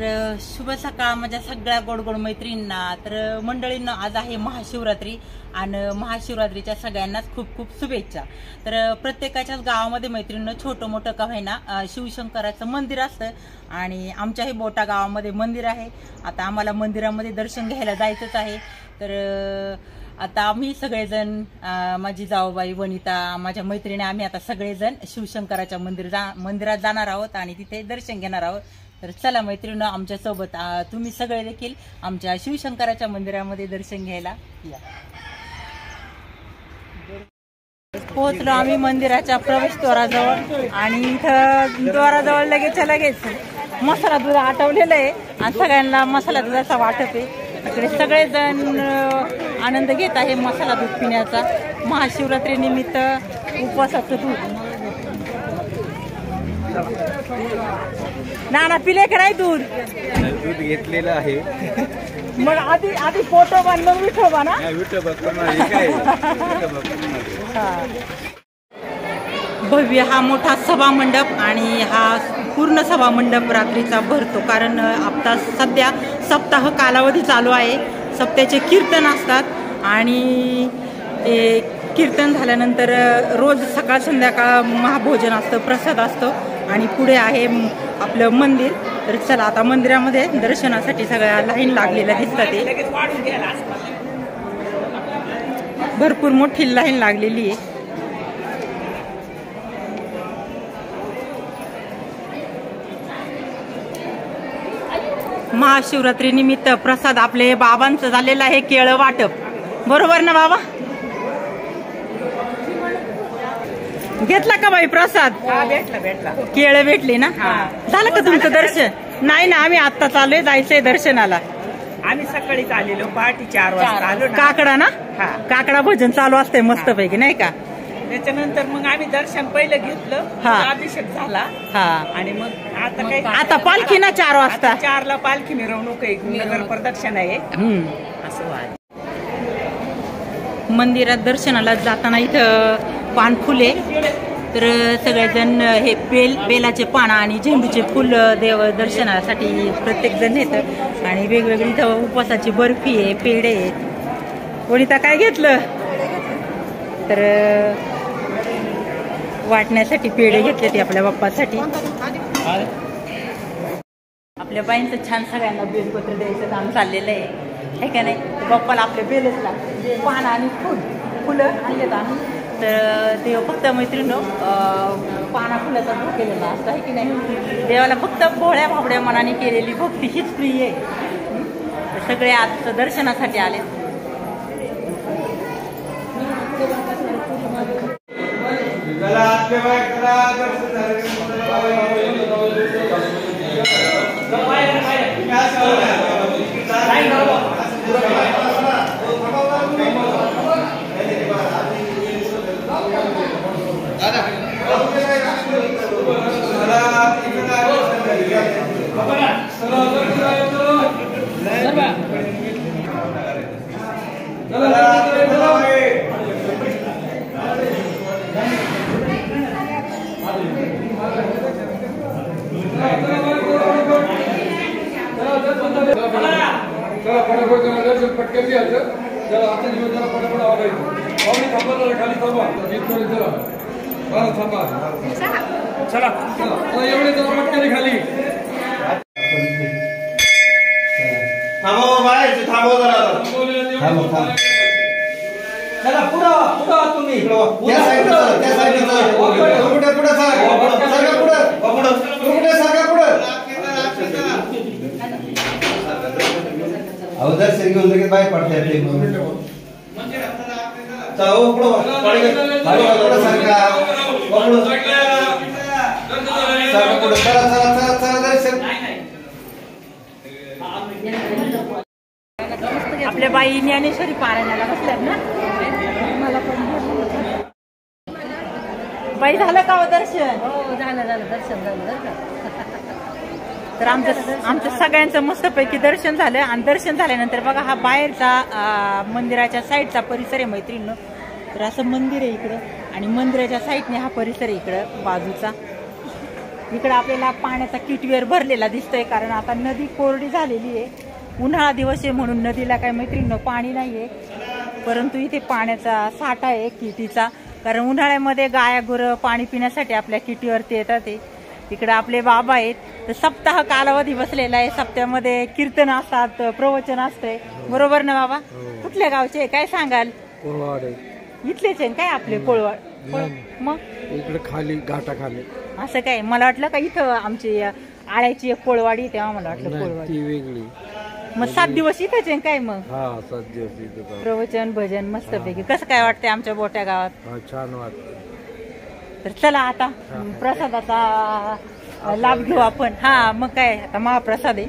तर शुभ सकाळ माझ्या सगळ्या गोडगोड मैत्रिणींना। तर मंडळींना आज आहे महाशिवरात्री आणि महाशिवरात्रीच्या सगळ्यांनाच खूप खूप शुभेच्छा। तर प्रत्येकाच्याच गावामध्ये मैत्रिणींना छोटं मोठं का होईना शिवशंकराचं मंदिर असतं आणि आमच्याही बोटा गावामध्ये मंदिर आहे। आता आम्हाला मंदिरामध्ये दर्शन घ्यायला जायचंच आहे। तर आता आम्ही सगळेजण माझी जाऊबाई वनिता माझ्या मैत्रिणी आम्ही आता सगळेजण शिवशंकराच्या मंदिरात जाणार आहोत आणि तिथे दर्शन घेणार आहोत। तर चला मैत्रिणी आमच्या सोबत तुम्ही सगळे देखील आमच्या शिवशंकराच्या मंदिरामध्ये दर्शन घ्यायला या। पोहोचलो आम्ही मंदिराच्या प्रवेशद्वाराजवळ आणि इथं द्वाराजवळ लगेच मसाला दूध आटवलेलं आहे आणि सगळ्यांना मसाला दुधाचा वाटप आहे। इकडे सगळेजण आनंद घेत आहे मसाला दूध पिण्याचा। महाशिवरात्री निमित्त उपवासाचं दूध नाना पिले का नाही दूध घेतलेलं आहे। मग आधी फोटो बन मग विठोबा ना भव्य हा मोठा सभा मंडप आणि हा पूर्ण सभा मंडप रात्रीचा भरतो कारण आता सध्या सप्ताह कालावधी चालू आहे। सप्त्याचे कीर्तन असतात आणि ते कीर्तन झाल्यानंतर रोज सकाळ संध्याकाळ महाभोजन असतं प्रसाद असतो आणि पुढे आहे आपलं मंदिर। तर चला आता मंदिरामध्ये दर्शनासाठी सगळ्या लाईन लागलेल्या दिसतात ते भरपूर मोठी लाईन लागलेली आहे। महाशिवरात्री निमित्त प्रसाद आपले बाबांचं झालेलं आहे केळं वाटप बरोबर ना बाबा घेतला का बाई प्रसाद भेटला केळं भेटले ना झालं का तुमचं दर्शन नाही ना आम्ही आता चालूय जायचंय दर्शनाला आम्ही सकाळीच आलेलो पहाटे 4 वाजता आलो काकडा ना काकडा भजन चालू असतंय मस्त पैकी नाही का। त्याच्यानंतर मग आम्ही दर्शन पहिलं घेतलं अभिषेक झाला आणि मग आता काय आता पालखी ना 4 वाजता 4 ला पालखी मिरवणूक आहे नगर प्रदक्षिणा आहे असं मंदिरात दर्शनाला जाताना इथं पान फुले तर सगळेजण हे बेलाचे पान आणि झेंडूचे फुल देव दर्शनासाठी प्रत्येक जण येतं आणि वेगवेगळी इथं उपवासाची बर्फी आहे पेढे आहेत। कोणीता काय घेतलं तर वाटण्यासाठी पेढे घेतले ते आपल्या बाप्पासाठी। आपल्या बाईंचं छान सगळ्यांना बेलपत्र द्यायचं काम चाललेलं आहे का नाही। बाप्पाला आपल्या बेलच लागते पान आणि फुलं आणलेत आम्ही तर ते फक्त मैत्रिणी पाना फुलाचा भोग केलेला असतं आहे की नाही। देवाला फक्त भोळ्या भाबड्या मनाने केलेली भक्ती हीच प्रिय आहे। सगळे आज दर्शनासाठी आले। दर्शन घेऊन लगेच बाहेर पडतात आपल्या बाई ज्ञानेश्वरी पारायणाला बसल्यात ना मला पण बाई झालं का दर्शन झालं दर्शन झालं तर आमचं सगळ्यांचं मस्तपैकी दर्शन झालं आणि दर्शन झाल्यानंतर बघा हा बाहेरचा मंदिराच्या साईडचा परिसर आहे मैत्रिणींनो। तर असं मंदिर आहे इकडं आणि मंदिराच्या साईडने हा परिसर आहे इकडं बाजूचा। इकडे आपल्याला पाण्याचा किटवेर भरलेला दिसतोय, कारण आता नदी कोरडी झालेली आहे. उन्हाळा दिवस आहे म्हणून नदीला काय मैत्रिणींनो पाणी नाहीये, परंतु इथे पाण्याचा साठा आहे किटीचा, कारण उन्हाळ्यामध्ये गाया गुरं पाणी पिण्यासाठी आपल्या किटीवरती येतात. इकडे आपले बाबा आहेत. तर सप्ताह कालावधी बसलेला आहे. सप्त्यामध्ये कीर्तन असतात, प्रवचन असतंय, बरोबर ना बाबा? कुठल्या गावचे काय सांगाल? इथलेच आहे काय आपले कोळवाड? मग इकडे खाली घाटाखाली असं काय? मला वाटलं का इथं आमची आळ्याची एक कोळवाडी, तेव्हा मला वाटलं कोळवाडी ती वेगळी. मग 7 दिवस इथंच आहे काय? मग हा 7 दिवस इथं प्रवचन भजन मस्तपैकी. कसं काय वाटतंय आमच्या मोठ्या गावात? छान वाटतं. तर चला आता प्रसादाचा लाभ घेऊ आपण. हा मग काय, आता महाप्रसाद आहे.